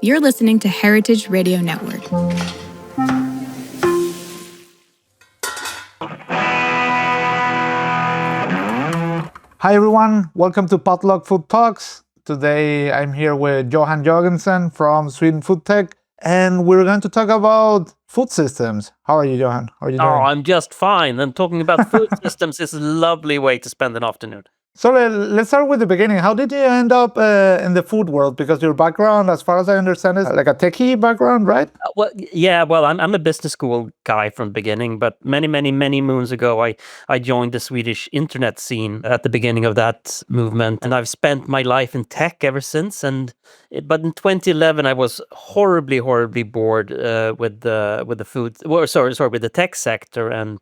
You're listening to Heritage Radio Network. Hi everyone, welcome to Potluck Food Talks. Today I'm here with Johan Jörgensen from Sweden Food Tech, and we're going to talk about food systems. How are you, Johan? How are you doing? Oh, I'm just fine. And talking about food systems is a lovely way to spend an afternoon. So let's start with the beginning. How did you end up in the food world? Because your background, as far as I understand, is like a techie background, right? I'm a business school guy from the beginning, but many moons ago, I joined the Swedish internet scene at the beginning of that movement, and I've spent my life in tech ever since. But in 2011, I was horribly bored with the tech sector, and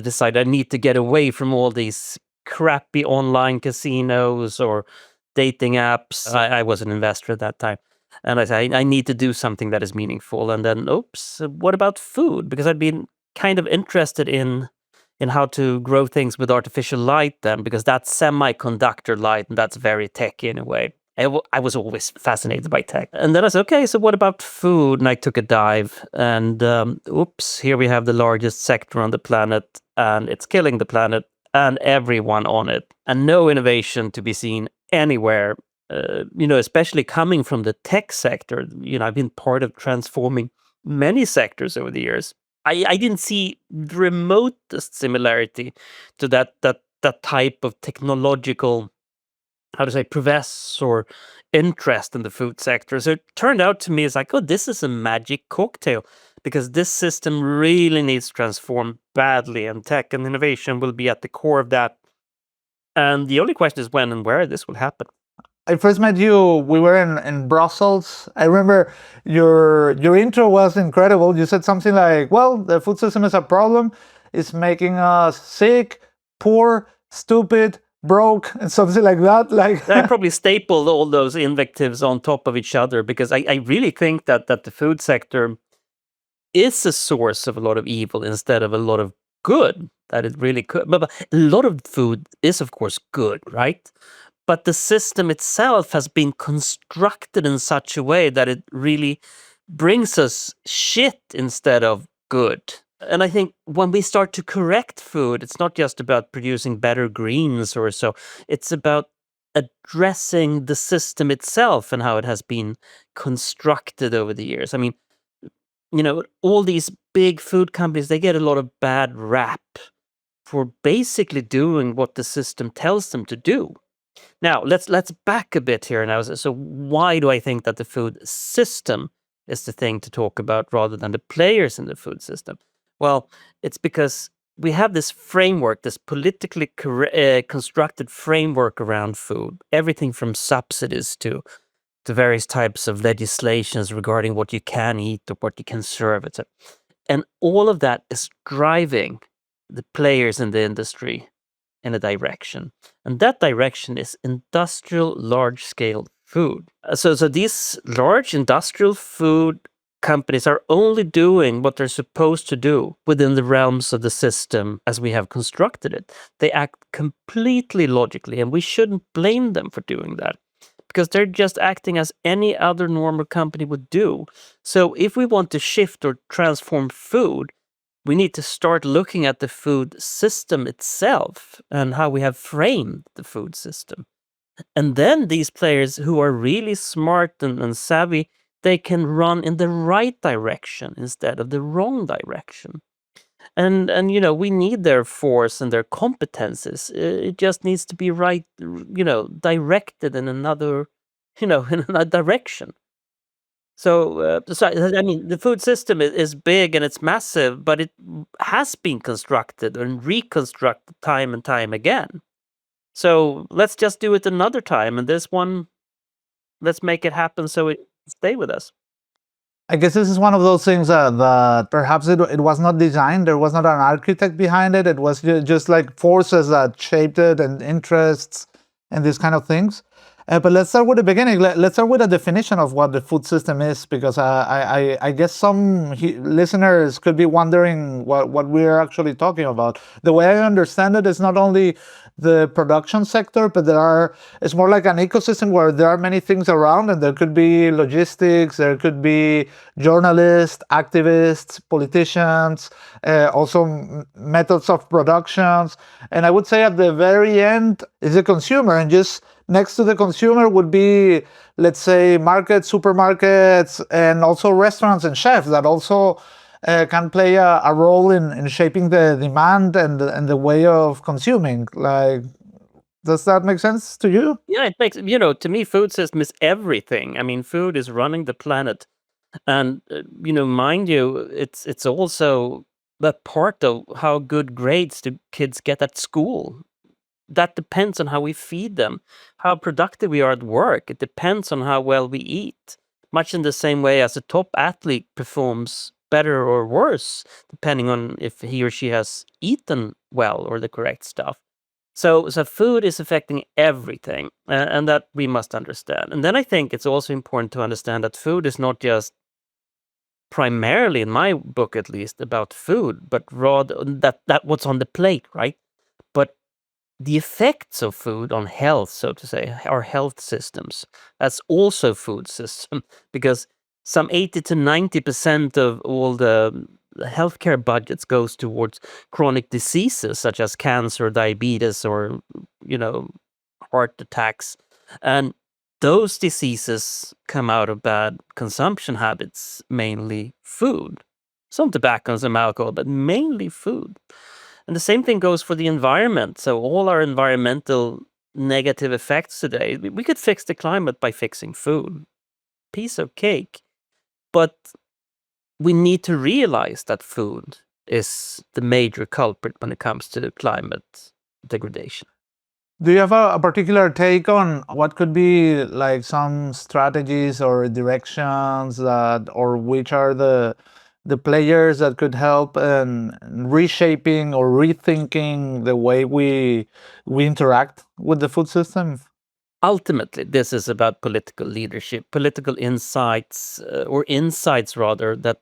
decided I need to get away from all these crappy online casinos or dating apps. I was an investor at that time. And I said, I need to do something that is meaningful. And then, what about food? Because I'd been kind of interested in how to grow things with artificial light then, because that's semiconductor light, and that's very techy in a way. I was always fascinated by tech. And then I said, okay, so what about food? And I took a dive, and here we have the largest sector on the planet, and it's killing the planet and everyone on it, and no innovation to be seen anywhere, especially coming from the tech sector. I've been part of transforming many sectors over the years. I didn't see the remotest similarity to that type of technological, prowess or interest in the food sector. So it turned out to me, it's like, oh, this is a magic cocktail, because this system really needs to transform badly, and tech and innovation will be at the core of that. And the only question is when and where this will happen. I first met you, we were in Brussels. I remember your intro was incredible. You said something like, well, the food system is a problem. It's making us sick, poor, stupid, broke, and something like that. I probably stapled all those invectives on top of each other, because I really think that the food sector is a source of a lot of evil instead of a lot of good, that it really could. But a lot of food is, of course, good, right? But the system itself has been constructed in such a way that it really brings us shit instead of good. And I think when we start to correct food, it's not just about producing better greens or so. It's about addressing the system itself and how it has been constructed over the years. I mean, all these big food companies, they get a lot of bad rap for basically doing what the system tells them to do. Now, let's back a bit here now. So why do I think that the food system is the thing to talk about rather than the players in the food system? Well, it's because we have this framework, this politically constructed framework around food, everything from subsidies to various types of legislations regarding what you can eat or what you can serve, etc. And all of that is driving the players in the industry in a direction. And that direction is industrial large-scale food. So these large industrial food companies are only doing what they're supposed to do within the realms of the system as we have constructed it. They act completely logically, and we shouldn't blame them for doing that, because they're just acting as any other normal company would do. So if we want to shift or transform food, we need to start looking at the food system itself and how we have framed the food system. And then these players who are really smart and savvy, they can run in the right direction instead of the wrong direction. And we need their force and their competences. It just needs to be right, directed in another, in another direction. So the food system is big and it's massive, but it has been constructed and reconstructed time and time again. So let's just do it another time, and this one, let's make it happen so it stay with us. I guess this is one of those things that perhaps it was not designed. There was not an architect behind it. It was just like forces that shaped it, and interests and these kind of things. But let's start with the beginning. Let's start with a definition of what the food system is, because I guess some listeners could be wondering what we're actually talking about. The way I understand it is not only the production sector, but it's more like an ecosystem where there are many things around, and there could be logistics, there could be journalists, activists, politicians, also methods of productions. And I would say at the very end is the consumer, and just next to the consumer would be, let's say, markets, supermarkets, and also restaurants and chefs that also can play a role in shaping the demand and the way of consuming. Like, does that make sense to you? Yeah, it makes, to me, food system is everything. I mean, food is running the planet. And, mind you, it's also that part of how good grades do kids get at school. That depends on how we feed them, how productive we are at work. It depends on how well we eat, much in the same way as a top athlete performs better or worse, depending on if he or she has eaten well or the correct stuff. So food is affecting everything, and that we must understand. And then I think it's also important to understand that food is not just primarily, in my book at least, about food, but rather that what's on the plate, right? But the effects of food on health, so to say, our health systems, that's also food system, because some 80 to 90% of all the healthcare budgets goes towards chronic diseases such as cancer, diabetes, or heart attacks. And those diseases come out of bad consumption habits, mainly food. Some tobacco, some alcohol, but mainly food. And the same thing goes for the environment. So all our environmental negative effects today, we could fix the climate by fixing food. Piece of cake. But we need to realize that food is the major culprit when it comes to climate degradation. Do you have a particular take on what could be like some strategies or directions that, or which are the players that could help in reshaping or rethinking the way we interact with the food system? Ultimately, this is about political leadership, political insights, or insights rather, that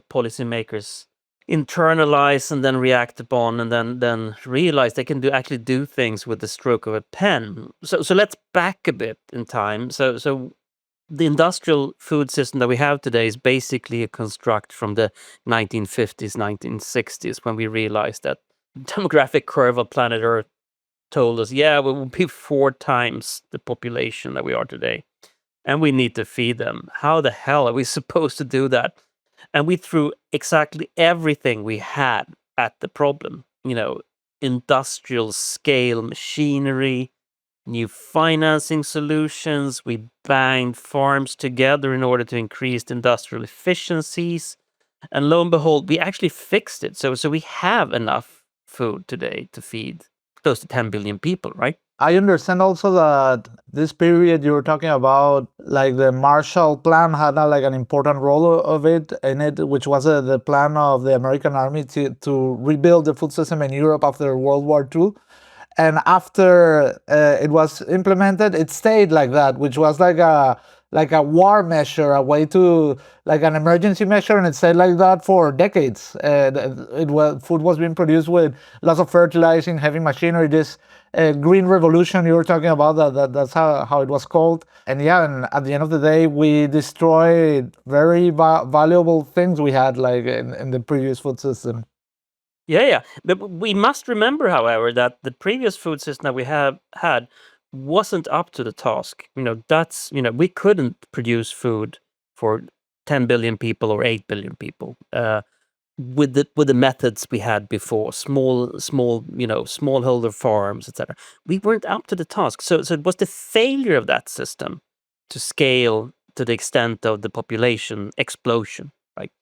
policymakers internalize and then react upon, and then realize they can actually do things with the stroke of a pen. So let's back a bit in time. So the industrial food system that we have today is basically a construct from the 1950s, 1960s, when we realized that demographic curve of planet Earth told us, yeah, we will be 4 times the population that we are today, and we need to feed them. How the hell are we supposed to do that? And we threw exactly everything we had at the problem. Industrial scale machinery, new financing solutions. We banged farms together in order to increase the industrial efficiencies. And lo and behold, we actually fixed it. So we have enough food today to feed close to 10 billion people, right? I understand also that this period you were talking about, like the Marshall Plan, had like an important role of it in it, which was the plan of the American Army to rebuild the food system in Europe after World War II. And after it was implemented, it stayed like that, which was like a war measure, a way to, like an emergency measure, and it stayed like that for decades. Food was being produced with lots of fertilizing, heavy machinery. This green revolution you were talking about, that's how it was called. And yeah, and at the end of the day, we destroyed very valuable things we had, like in the previous food system. Yeah. But we must remember, however, that the previous food system that we have had wasn't up to the task. We couldn't produce food for 10 billion people or 8 billion people with the methods we had before, smallholder farms, etc. We weren't up to the task. So it was the failure of that system to scale to the extent of the population explosion, right?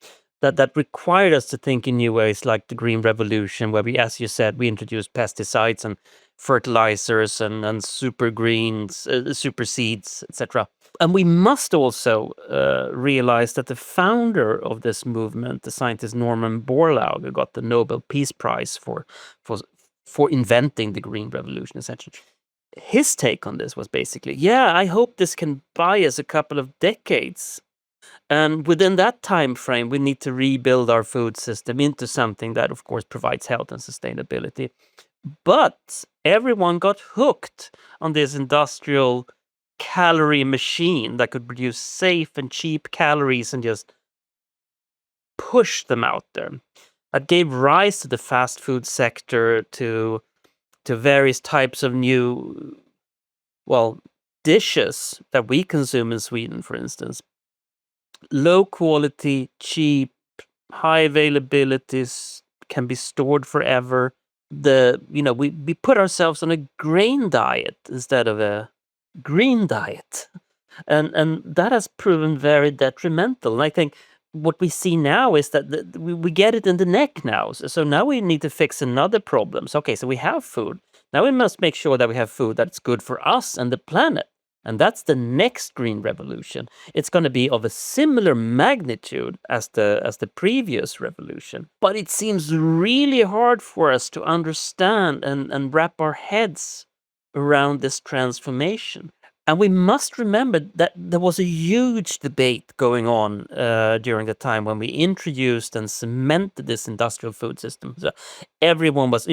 That required us to think in new ways, like the Green Revolution, where we, as you said, we introduced pesticides and fertilizers and super greens, super seeds, etc. And we must also realize that the founder of this movement, the scientist Norman Borlaug, who got the Nobel Peace Prize for inventing the Green Revolution, essentially. His take on this was basically, yeah, I hope this can buy us a couple of decades. And within that time frame, we need to rebuild our food system into something that, of course, provides health and sustainability. But everyone got hooked on this industrial calorie machine that could produce safe and cheap calories and just push them out there. That gave rise to the fast food sector, to various types of new, well, dishes that we consume in Sweden, for instance. Low quality, cheap, high availabilities, can be stored forever. We put ourselves on a grain diet instead of a green diet. And that has proven very detrimental. And I think what we see now is that we get it in the neck now. So now we need to fix another problem. So, okay, so we have food. Now we must make sure that we have food that's good for us and the planet. And that's the next green revolution. It's going to be of a similar magnitude as the previous revolution. But it seems really hard for us to understand and wrap our heads around this transformation. And we must remember that there was a huge debate going on during the time when we introduced and cemented this industrial food system. So everyone was,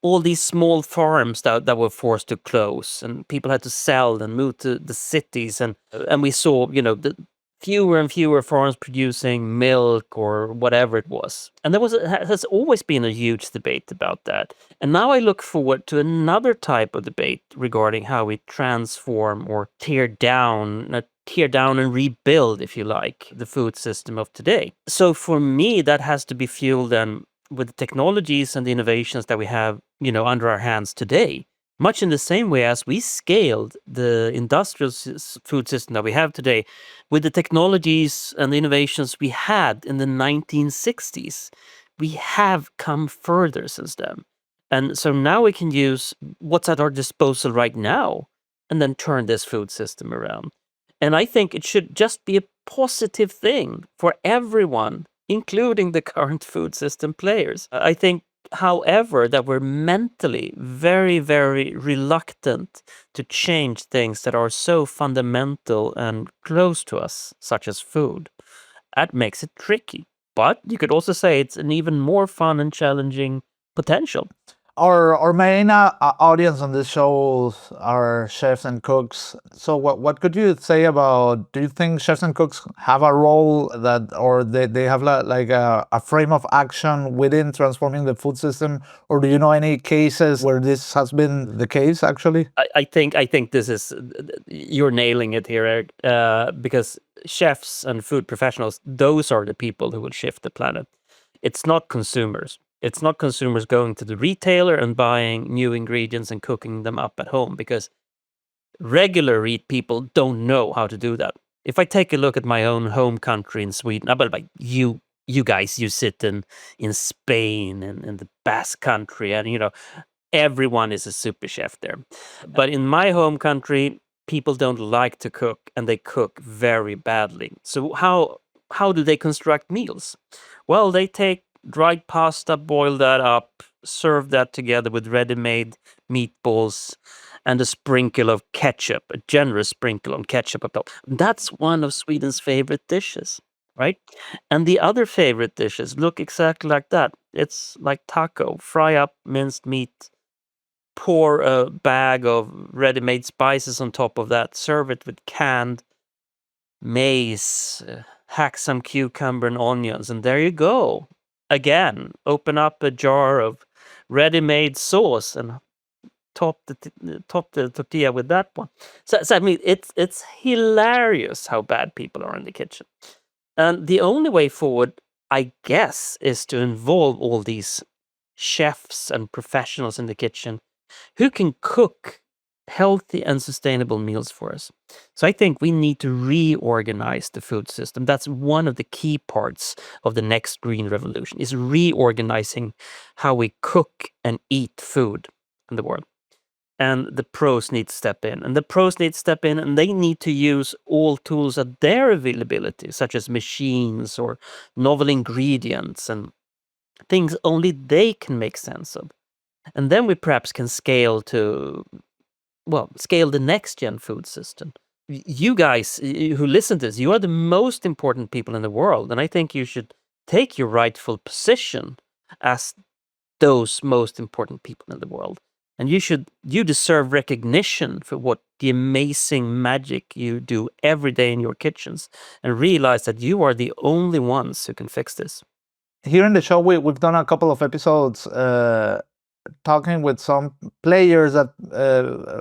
all these small farms that were forced to close, and people had to sell and move to the cities. And we saw, the fewer and fewer farms producing milk or whatever it was. And there has always been a huge debate about that. And now I look forward to another type of debate regarding how we transform or tear down and rebuild, if you like, the food system of today. So for me, that has to be fueled then with the technologies and the innovations that we have, under our hands today. Much in the same way as we scaled the industrial food system that we have today with the technologies and the innovations we had in the 1960s. We have come further since then. And so now we can use what's at our disposal right now and then turn this food system around. And I think it should just be a positive thing for everyone, including the current food system players. I think, however, that we're mentally very, very reluctant to change things that are so fundamental and close to us, such as food. That makes it tricky. But you could also say it's an even more fun and challenging potential. Our main audience on this show are chefs and cooks. So what could you say about, do you think chefs and cooks have a role that, or they have like a frame of action within transforming the food system? Or do you know any cases where this has been the case, actually? I think this is, you're nailing it here, Eric, because chefs and food professionals, those are the people who will shift the planet. It's not consumers. It's not consumers going to the retailer and buying new ingredients and cooking them up at home, because regular people don't know how to do that. If I take a look at my own home country in Sweden, but like you guys, you sit in Spain and in the Basque country, and everyone is a super chef there. But in my home country, people don't like to cook, and they cook very badly. So how do they construct meals? Well, they take dried pasta, boil that up, serve that together with ready-made meatballs and a sprinkle of ketchup, a generous sprinkle on ketchup up top. That's one of Sweden's favorite dishes, right? And the other favorite dishes look exactly like that. It's like taco, fry up minced meat, pour a bag of ready-made spices on top of that, serve it with canned maize, hack some cucumber and onions, and there you go. Again, open up a jar of ready-made sauce and top the tortilla with that one. So I mean, it's hilarious how bad people are in the kitchen. And the only way forward, I guess, is to involve all these chefs and professionals in the kitchen who can cook healthy and sustainable meals for us. So I think we need to reorganize the food system. That's one of the key parts of the next green revolution, is reorganizing how we cook and eat food in the world. And the pros need to step in. And the pros need to step in, and they need to use all tools at their availability, such as machines or novel ingredients and things only they can make sense of. And then we perhaps can scale the next gen food system. You guys who listen to this, you are the most important people in the world. And I think you should take your rightful position as those most important people in the world. And you deserve recognition for what the amazing magic you do every day in your kitchens, and realize that you are the only ones who can fix this. Here in the show, we've done a couple of episodes talking with some players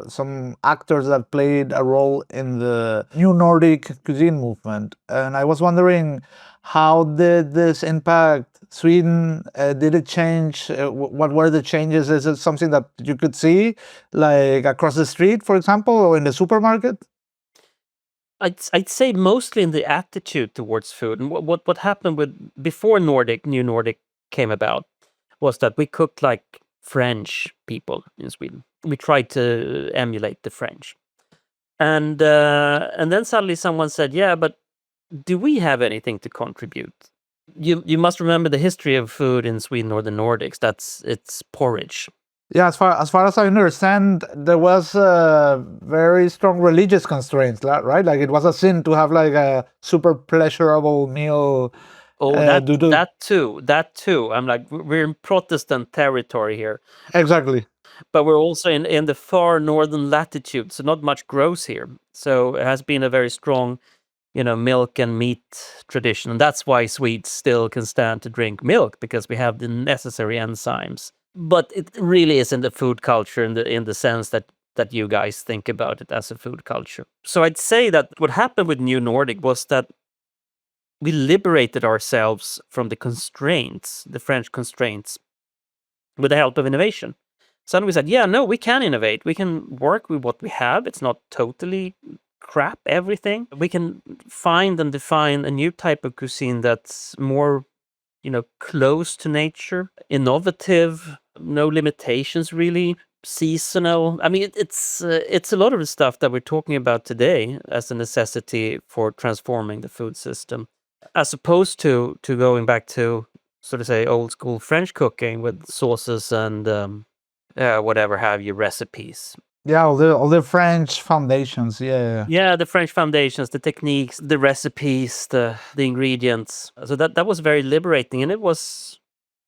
some actors that played a role in the new Nordic cuisine movement. And I was wondering, how did this impact Sweden? Did it change? What were the changes? Is it something that you could see, like across the street, for example, or in the supermarket? I'd say mostly in the attitude towards food. And what happened before New Nordic came about was that we cooked like French people in Sweden. We tried to emulate the French. And then suddenly someone said, "Yeah, but do we have anything to contribute?" You must remember the history of food in Sweden or the Nordics. It's porridge. Yeah, as far as I understand, there was very strong religious constraints, right? Like it was a sin to have like a super pleasurable meal. Oh, due to that too. I'm like, we're in Protestant territory here, exactly. but we're also in the far northern latitude, so not much grows here. So it has been a very strong, milk and meat tradition, and that's why Swedes still can stand to drink milk, because we have the necessary enzymes. But it really isn't a food culture in the sense that you guys think about it as a food culture. So I'd say that what happened with New Nordic was that we liberated ourselves from the constraints, the French constraints, with the help of innovation. Suddenly we said, yeah, no, we can innovate. We can work with what we have. It's not totally crap, everything. We can find and define a new type of cuisine that's more, close to nature, innovative, no limitations really, seasonal. I mean, it's a lot of the stuff that we're talking about today as a necessity for transforming the food system, as opposed to going back to, sort of say, old school French cooking with sauces and whatever have you, recipes. Yeah, all the French foundations. Yeah. Yeah, the French foundations, the techniques, the recipes, the ingredients. So that was very liberating, and it was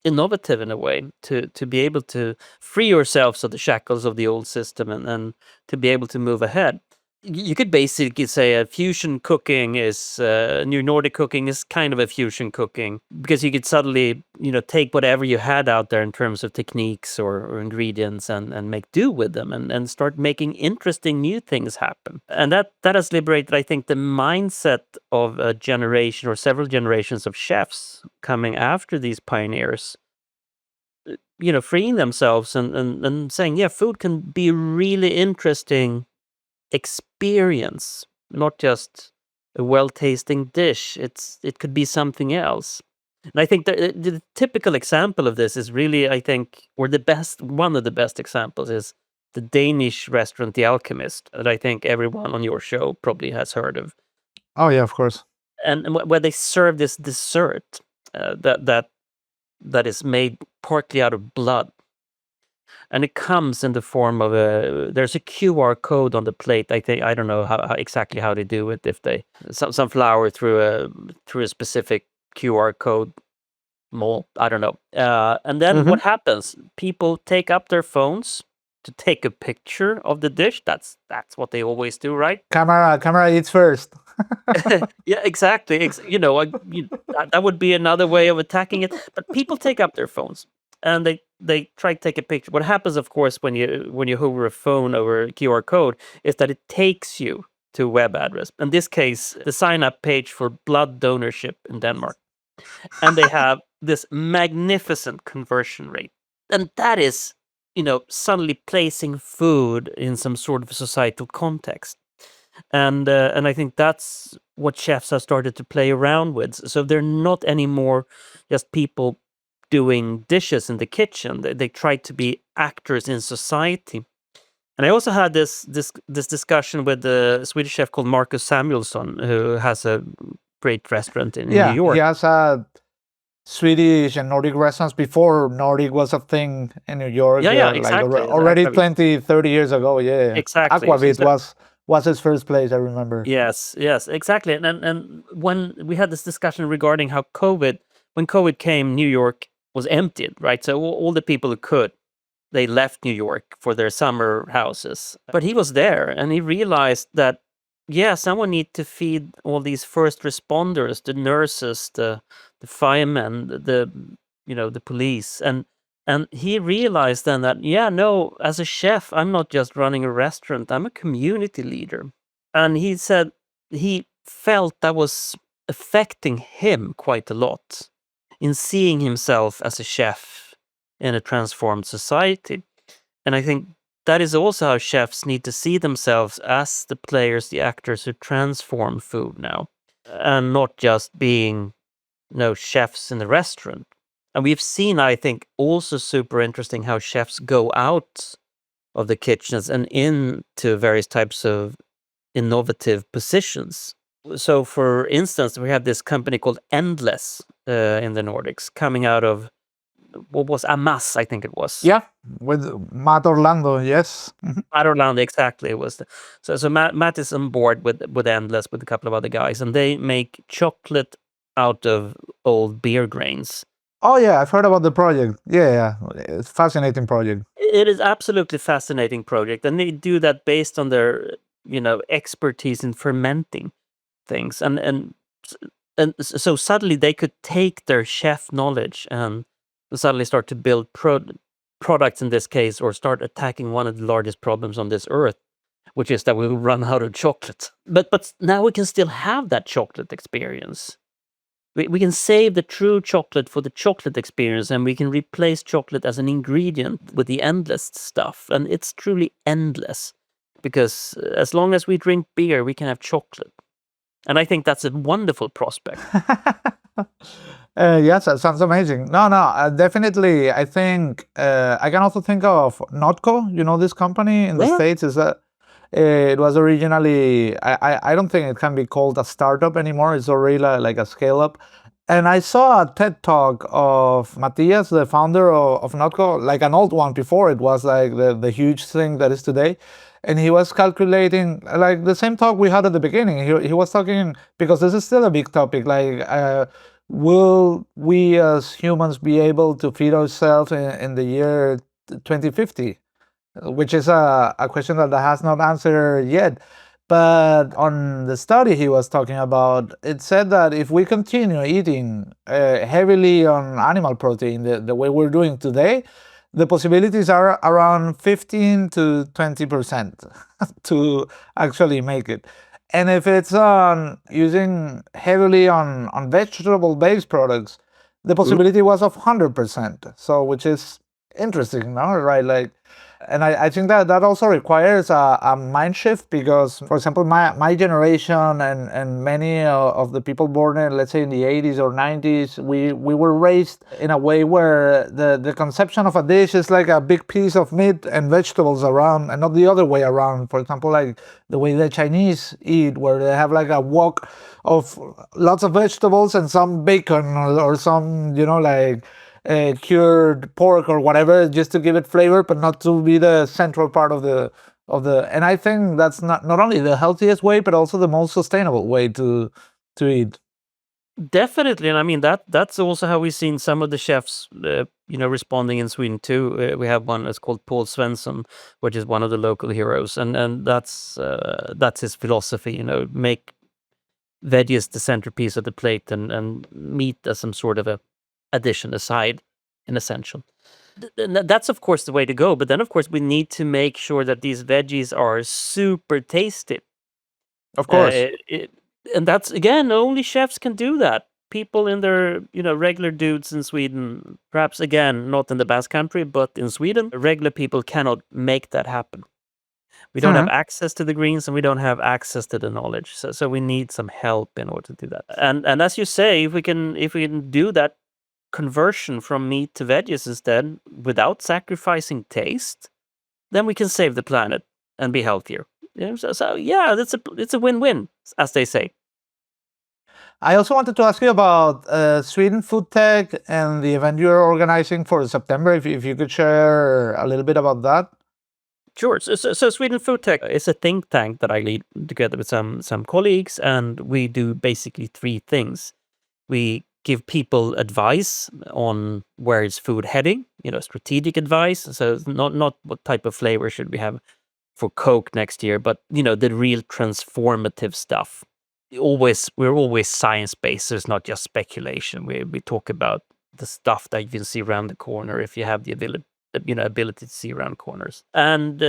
innovative in a way to be able to free yourselves of the shackles of the old system and to be able to move ahead. You could basically say a fusion cooking is New Nordic cooking is kind of a fusion cooking, because you could suddenly take whatever you had out there in terms of techniques or ingredients and make do with them and start making interesting new things happen. And that has liberated, I think, the mindset of a generation or several generations of chefs coming after these pioneers, freeing themselves and saying, yeah, food can be really interesting experience, not just a well-tasting dish. It could be something else. And I think the typical example of this is really, I think, or one of the best examples is the Danish restaurant, The Alchemist, that I think everyone on your show probably has heard of. Oh yeah, of course. And where they serve this dessert that is made partly out of blood. And it comes in the form of there's a QR code on the plate. I don't know how exactly how they do it. If they some flour through a specific QR code mold, I don't know. And then what happens? People take up their phones to take a picture of the dish. That's what they always do, right? Camera eats first. Yeah, exactly. That would be another way of attacking it. But people take up their phones and they try to take a picture. What happens, of course, when you hover a phone over a QR code is that it takes you to a web address. In this case, the sign-up page for blood donorship in Denmark. And they have this magnificent conversion rate. And that is, suddenly placing food in some sort of societal context. And I think that's what chefs have started to play around with. So they're not anymore just people doing dishes in the kitchen. They try to be actors in society. And I also had this discussion with a Swedish chef called Marcus Samuelsson, who has a great restaurant in New York. He has Swedish and Nordic restaurants before Nordic was a thing in New York. Yeah, exactly. Already 20, 30 years ago, yeah. Exactly. Aquavit was his first place, I remember. Yes, exactly. And when we had this discussion regarding how when COVID came, New York was emptied, right? So all the people who could, they left New York for their summer houses. But he was there, and he realized that, yeah, someone need to feed all these first responders, the nurses, the firemen, the police. And he realized then that, yeah, no, as a chef, I'm not just running a restaurant, I'm a community leader. And he said he felt that was affecting him quite a lot in seeing himself as a chef in a transformed society. And I think that is also how chefs need to see themselves as the players, the actors who transform food now, and not just being chefs in the restaurant. And we've seen, I think, also super interesting how chefs go out of the kitchens and into various types of innovative positions. So, for instance, we have this company called Endless in the Nordics, coming out of what was Amas, I think it was. Yeah, with Matt Orlando, yes. Matt Orlando, exactly. It was so Matt is on board with Endless with a couple of other guys, and they make chocolate out of old beer grains. Oh yeah, I've heard about the project. Yeah, it's a fascinating project. It is absolutely fascinating project, and they do that based on their expertise in fermenting things, and so suddenly they could take their chef knowledge and suddenly start to build products in this case, or start attacking one of the largest problems on this earth, which is that we will run out of chocolate. But now we can still have that chocolate experience. We can save the true chocolate for the chocolate experience, and we can replace chocolate as an ingredient with the endless stuff. And it's truly endless, because as long as we drink beer, we can have chocolate. And I think that's a wonderful prospect. Yes, that sounds amazing. No, definitely. I think I can also think of Notco. You know this company in the Yeah. States? Is that it was originally? I don't think it can be called a startup anymore. It's already like a scale up. And I saw a TED talk of Matthias, the founder of Notco, like an old one before it was like the huge thing that is today. And he was calculating like the same talk we had at the beginning. He was talking, because this is still a big topic, like will we as humans be able to feed ourselves in the year 2050? Which is a question that has not answered yet. But on the study he was talking about, it said that if we continue eating heavily on animal protein the way we're doing today, the possibilities are around 15 to 20% to actually make it. And if it's on using heavily on vegetable-based products, the possibility was of 100%. So, which is interesting, no? Right? Like, and I think that also requires a mind shift, because, for example, my generation and many of the people born in, let's say, in the 80s or 90s, we were raised in a way where the conception of a dish is like a big piece of meat and vegetables around, and not the other way around. For example, like the way the Chinese eat, where they have like a wok of lots of vegetables and some bacon or some, like cured pork or whatever, just to give it flavor, but not to be the central part of the. And I think that's not only the healthiest way, but also the most sustainable way to eat. Definitely, and I mean that's also how we've seen some of the chefs, responding in Sweden too. We have one that's called Paul Svensson, which is one of the local heroes, and that's his philosophy. Make veggies the centerpiece of the plate, and meat as some sort of a addition, aside, an essential. That's of course the way to go. But then of course we need to make sure that these veggies are super tasty. Of course. And that's, again, only chefs can do that. People in their, regular dudes in Sweden, perhaps again, not in the Basque Country, but in Sweden, regular people cannot make that happen. We don't have access to the greens, and we don't have access to the knowledge. So we need some help in order to do that. And as you say, if we can do that conversion from meat to veggies instead, without sacrificing taste, then we can save the planet and be healthier. So yeah, it's a win-win, as they say. I also wanted to ask you about Sweden Food Tech and the event you're organizing for September. If you could share a little bit about that. Sure. So Sweden Food Tech is a think tank that I lead together with some colleagues, and we do basically three things. We give people advice on where is food heading, strategic advice. So not what type of flavor should we have for Coke next year, but the real transformative stuff. We're always science-based, so it's not just speculation. We talk about the stuff that you can see around the corner if you have the ability to see around corners. And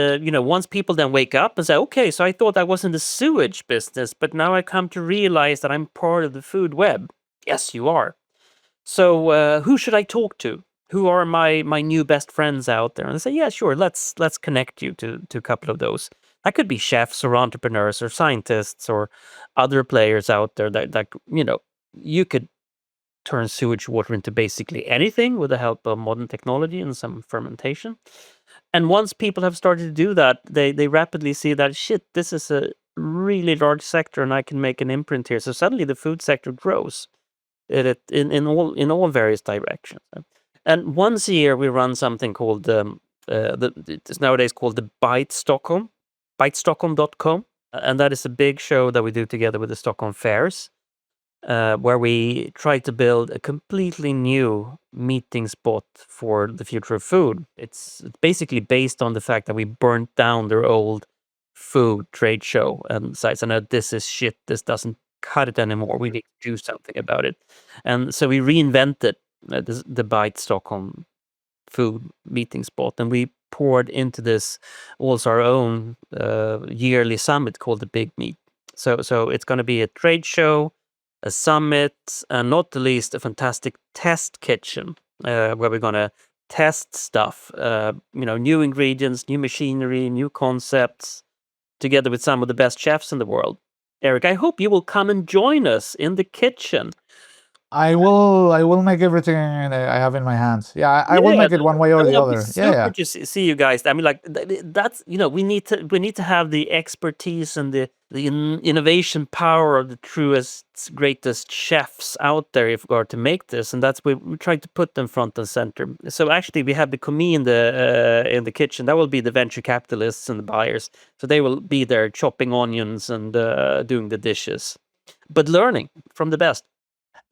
once people then wake up and say, okay, so I thought I was in the sewage business, but now I come to realize that I'm part of the food web. Yes, you are. So who should I talk to? Who are my new best friends out there? And they say, yeah, sure, let's connect you to a couple of those. That could be chefs or entrepreneurs or scientists or other players out there that you could turn sewage water into basically anything with the help of modern technology and some fermentation. And once people have started to do that, they rapidly see that, shit, this is a really large sector and I can make an imprint here. So suddenly the food sector grows in all various directions. And once a year we run something called it's nowadays called the Bite Stockholm, bitestockholm.com, and that is a big show that we do together with the Stockholm Fairs, where we try to build a completely new meeting spot for the future of food. It's basically based on the fact that we burnt down their old food trade show and sites. I know this is shit. This doesn't cut it anymore. We need to do something about it. And so we reinvented the Bite Stockholm food meeting spot, and we poured into this also our own yearly summit called the Big Meet. So it's going to be a trade show, a summit, and not the least a fantastic test kitchen where we're going to test stuff, new ingredients, new machinery, new concepts, together with some of the best chefs in the world. Eric, I hope you will come and join us in the kitchen. I will make everything I have in my hands. Yeah, I will make it one way or the other. Super to see you guys. I mean, like that's we need to have the expertise and the innovation power of the truest, greatest chefs out there if we are to make this, and that's we try to put them front and center. So actually, we have the commie in the kitchen. That will be the venture capitalists and the buyers. So they will be there chopping onions and doing the dishes, but learning from the best.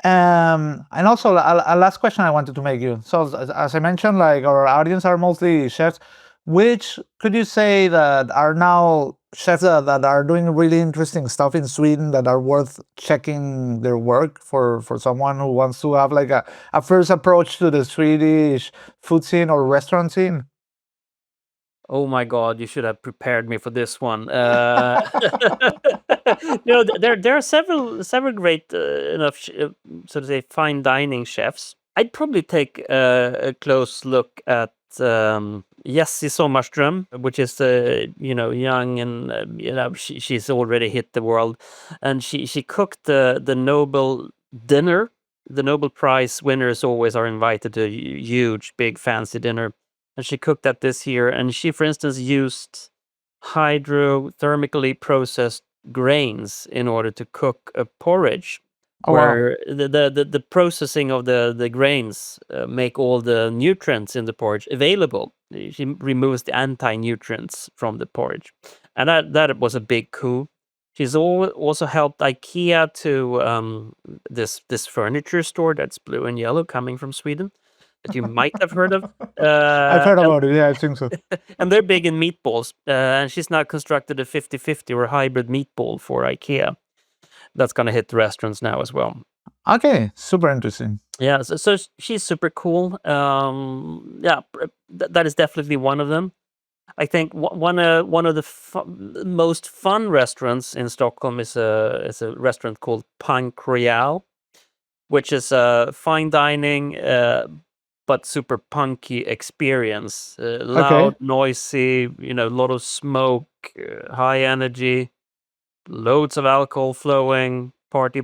And also a last question I wanted to make you. So as I mentioned, like our audience are mostly chefs. Which could you say that are now chefs that are doing really interesting stuff in Sweden that are worth checking their work for someone who wants to have like a first approach to the Swedish food scene or restaurant scene? Oh my God! You should have prepared me for this one. There are several great so to say fine dining chefs. I'd probably take a close look at Jessie Sommarström, which is young and she's already hit the world, and she cooked the Nobel dinner. The Nobel Prize winners always are invited to a huge, big, fancy dinner. And she cooked that this year, and she, for instance, used hydrothermically processed grains in order to cook a porridge, where the processing of the grains make all the nutrients in the porridge available. She removes the anti-nutrients from the porridge, and that was a big coup. She's also helped IKEA to this furniture store that's blue and yellow, coming from Sweden, that you might have heard of. I've heard about it. Yeah, I think so. And they're big in meatballs. And she's now constructed a 50-50 or a hybrid meatball for IKEA. That's going to hit the restaurants now as well. Okay, super interesting. Yeah, so she's super cool. That is definitely one of them. I think one of the most fun restaurants in Stockholm is a restaurant called Punk Royale, which is a fine dining but super punky experience. Loud, noisy, a lot of smoke, high energy, loads of alcohol flowing, party.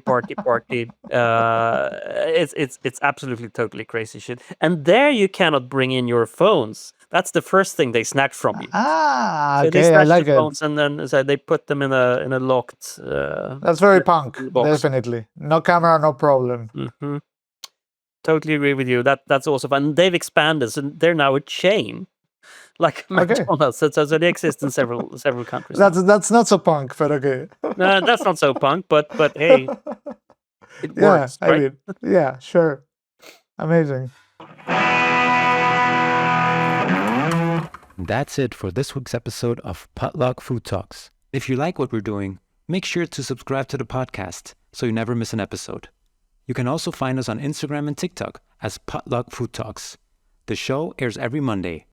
It's absolutely totally crazy shit. And there you cannot bring in your phones. That's the first thing they snatch from you. Okay, they snatch I like the it. phones and then they put them in a locked. That's very punk, definitely. No camera, no problem. Mm-hmm. Totally agree with you. That's also fun. They've expanded, so they're now a chain, like McDonald's. So they exist in several countries. That's not so punk, but okay. No, that's not so punk. But hey, It Yeah, works, I right? mean, yeah, sure. Amazing. That's it for this week's episode of Potluck Food Talks. If you like what we're doing, make sure to subscribe to the podcast so you never miss an episode. You can also find us on Instagram and TikTok as Potluck Food Talks. The show airs every Monday,